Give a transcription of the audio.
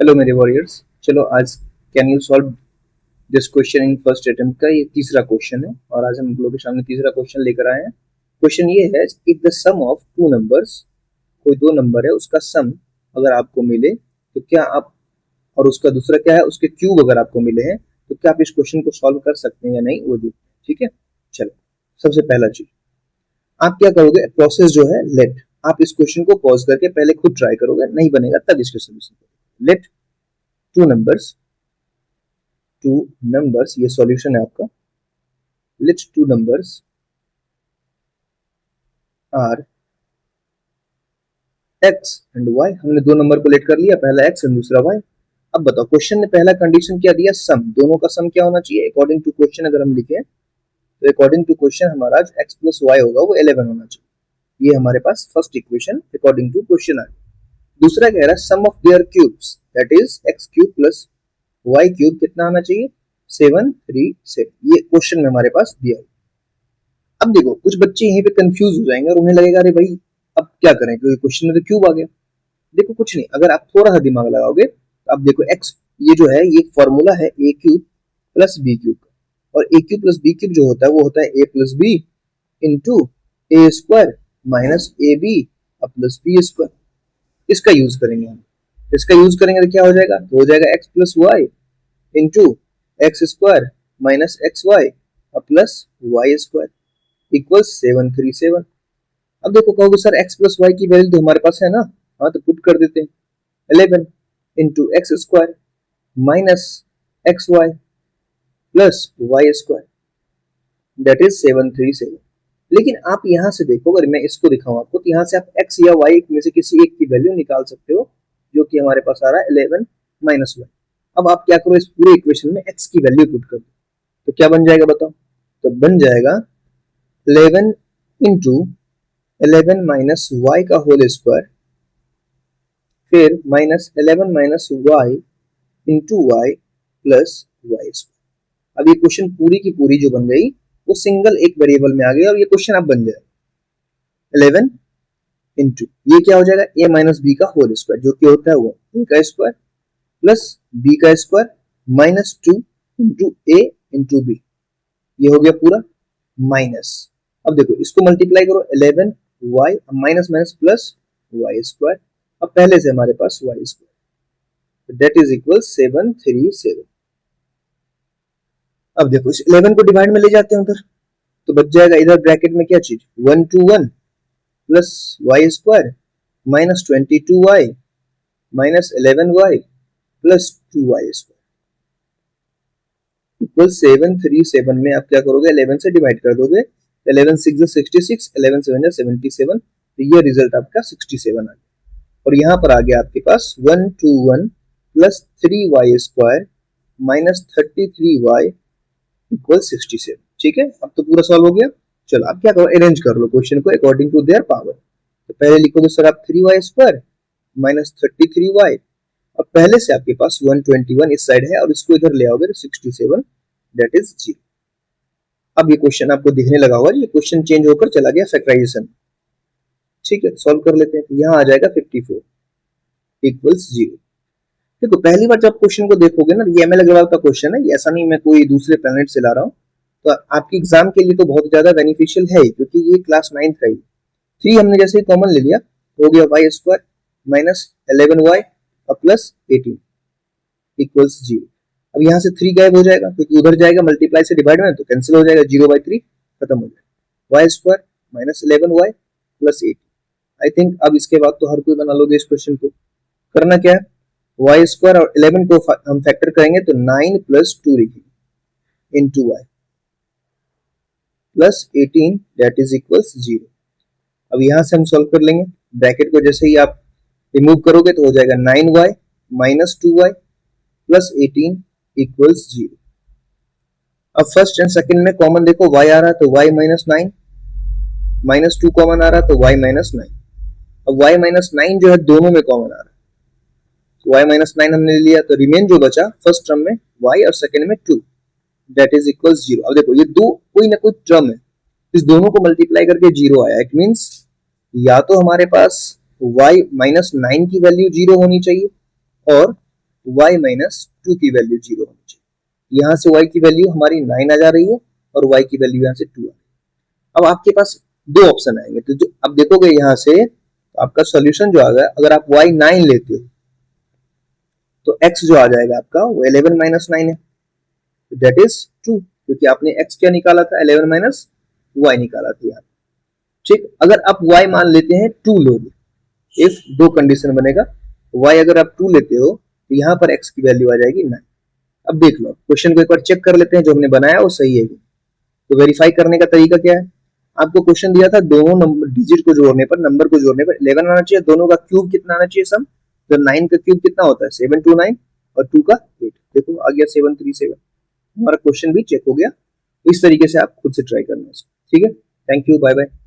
Hello मेरे warriors, चलो आज can you solve this question in first attempt का ये तीसरा क्वेश्चन है और आज हम लोगों के सामने तीसरा क्वेश्चन लेकर आए हैं। क्वेश्चन ये है, if the sum of two numbers, कोई दो नंबर है उसका सम अगर आपको मिले तो क्या आप, और उसका दूसरा क्या है उसके क्यूब अगर आपको मिले हैं तो क्या आप इस क्वेश्चन को सॉल्व कर सकते हैं या नहीं वो देखते हैं। ठीक है, चलो सबसे पहला चीज आप क्या करोगे, प्रोसेस जो है लेट, आप इस क्वेश्चन को पॉज करके पहले खुद ट्राई करोगे, नहीं बनेगा तब इसके सोल्यूशन करोगे। लेट टू नंबर्स ये सॉल्यूशन है आपका। Let two numbers are x and y, हमने दो नंबर को लेट कर लिया, पहला एक्स एंड दूसरा वाई। अब बताओ क्वेश्चन ने पहला कंडीशन क्या दिया, सम, दोनों का सम क्या होना चाहिए अकॉर्डिंग टू क्वेश्चन। अगर हम लिखे तो अकॉर्डिंग टू क्वेश्चन हमारा एक्स प्लस वाई होगा वो 11 होना चाहिए। ये हमारे पास first equation according to question आ गई। दूसरा कह रहा है sum of their cubes that is x cube plus y cube कितना आना चाहिए 737। ये क्वेश्चन में हमारे पास दिया है। अब देखो कुछ बच्चे यहीं पे कंफ्यूज हो जाएंगे और उन्हें लगेगा अरे भाई अब क्या करें क्योंकि क्वेश्चन में तो क्यूब आ गया। देखो कुछ नहीं, अगर आप थोड़ा सा दिमाग लगाओगे तो आप देखो एक्स, ये जो है ये फॉर्मूला है a cube plus b cube का, और a cube plus b cube जो होता है वो होता है a plus b into a square minus a b plus b square. इसका यूज करेंगे हम, इसका यूज करेंगे तो क्या हो जाएगा, तो हो जाएगा x plus y into x square minus x y plus y square equal 737। अब देखो कहोगे सर एक्स प्लस वाई की वैल्यू तो हमारे पास है ना, हाँ तो पुट कर देते हैं 11 into x square minus x y plus y square that is 737। लेकिन आप यहां से देखो, अगर मैं इसको दिखाऊं आपको तो यहां से आप एक्स या वाई में से किसी एक की वैल्यू निकाल सकते हो, जो कि हमारे पास आ रहा है 11 माइनस वाई। अब आप क्या करो, इस पूरे इक्वेशन में एक्स की वैल्यू पुट कर दो तो क्या बन जाएगा बताओ, तो बन जाएगा 11 इंटू 11 माइनस वाई का होल स्क्वायर फिर minus 11 minus y into y plus y square. अब ये क्वेश्चन पूरी की पूरी जो बन गई वो सिंगल एक वेरिएबल में आ गया और ये क्वेश्चन अब बन जाएगा 11 इंटू ये क्या हो जाएगा ए माइनस बी का होल स्क्वायर, जो कि होता है वो ए का स्क्वायर प्लस बी का स्क्वायर माइनस 2 इंटू ए इंटू बी, ये हो गया पूरा माइनस। अब देखो इसको मल्टीप्लाई करो 11 y minus minus plus y square, अब पहले से हमारे पास y square that is equal 737। अब देखो इस 11 को डिवाइड में ले जाते हैं उधर तो बच जाएगा इधर ब्रैकेट में क्या चीज 1 to 1 plus y square minus 22y minus 11y plus 2y square equal 737। में आप क्या करोगे 11 से डिवाइड कर दोगे, 11 6 66, 11 7 77, तो ये रिजल्ट आपका 67 आ गया। और यहाँ पर आ गया आपके पास 1 to 1 plus 3y square minus 33y equal 67। ठीक है, अब तो पूरा सॉल्व हो गया। चलो आप क्या करो, अरेंज कर लो क्वेश्चन को अकॉर्डिंग टू देयर पावर। तो पहले लिखोगे सर आप 3y स्क्वायर माइनस 33y, अब पहले से आपके पास 121 इस साइड है और इसको इधर ले आओगे तो 67 दैट इज 0। अब ये क्वेश्चन आपको दिखने लगा होगा, ये क्वेश्चन चेंज होकर चला गया फैक्टराइजेशन। ठीक है, सॉल्व कर लेते हैं। तो यहाँ आ जाएगा 54 इक्वल्स 0। देखो पहली बार जब क्वेश्चन को देखोगे ना, ये एमएल अग्रवाल का क्वेश्चन है, ये ऐसा नहीं मैं कोई दूसरे प्लेनेट से ला रहा हूँ, तो आपकी एग्जाम के लिए तो बहुत ज्यादा बेनिफिशियल है क्योंकि ये क्लास 9th का ही। 3 हमने जैसे ही कॉमन ले लिया हो गया y square minus 11y plus 18 equals 0। अब यहाँ से 3 गायब हो जाएगा क्योंकि उधर जाएगा मल्टीप्लाई से डिवाइड में तो कैंसिल हो जाएगा, 0/3 खत्म हो जाएगा। Y square minus 11y plus 18। I think अब इसके बाद तो हर कोई बना लोगे इस क्वेश्चन को। करना क्या है, वाई स्क्वायर और 11 को हम फैक्टर करेंगे तो 9 प्लस 2 लिखेंगे into y plus 18 that is equals 0। अब यहां से हम सॉल्व कर लेंगे, ब्रैकेट को जैसे ही आप रिमूव करोगे तो हो जाएगा 9y minus 2y plus 18 equals 0। अब फर्स्ट एंड सेकंड में कॉमन देखो y आ रहा है तो y माइनस 9 माइनस 2 कॉमन आ रहा है तो y माइनस 9। अब y माइनस 9 जो है दोनों में कॉमन आ रहा है तो y माइनस 9 हमने ले लिया, तो रिमेन जो बचा फर्स्ट टर्म में y और सेकंड में 2 दैट इज इक्वल्स 0। अब देखो ये दो कोई ना कोई टर्म है, इस दोनों को मल्टीप्लाई करके 0 आया, इट मींस या तो हमारे पास y माइनस 9 की वैल्यू 0 होनी चाहिए और y माइनस 2 की वैल्यू 0 होनी चाहिए। यहाँ से y की वैल्यू हमारी 9 आ जा रही है और y की वैल्यू यहाँ से 2 आ रही है। अब आपके पास दो ऑप्शन आएंगे, तो जो अब देखोगे यहाँ से तो आपका सॉल्यूशन जो आ गया, अगर आप y 9 लेते हो तो x जो आ जाएगा आपका वो 11 माइनस 9 है, दैट इज 2, क्योंकि आपने x क्या निकाला था, 11 माइनस y निकाला था यहाँ। ठीक, अगर आप y मान लेते हैं 2 लोगे, इफ दो कंडीशन बनेगा, y अगर आप 2 लेते हो तो यहाँ पर x की वैल्यू आ जाएगी 9। अब देख लो, क्वेश्चन को एक बार चेक कर लेते हैं, जो हमने बनाया वो सही है। तो वेरीफाई करने का तरीका क्या है, आपको क्वेश्चन दिया था दोनों नंबर डिजिट को जोड़ने पर, नंबर को जोड़ने पर 11 आना चाहिए, दोनों का क्यूब कितना आना चाहिए सम, तो 9 का क्यूब कितना होता है 729 और 2 का 8, देखो आ गया 737। हमारा क्वेश्चन भी चेक हो गया। इस तरीके से आप खुद से ट्राई करना है। ठीक है, थैंक यू, बाय बाय।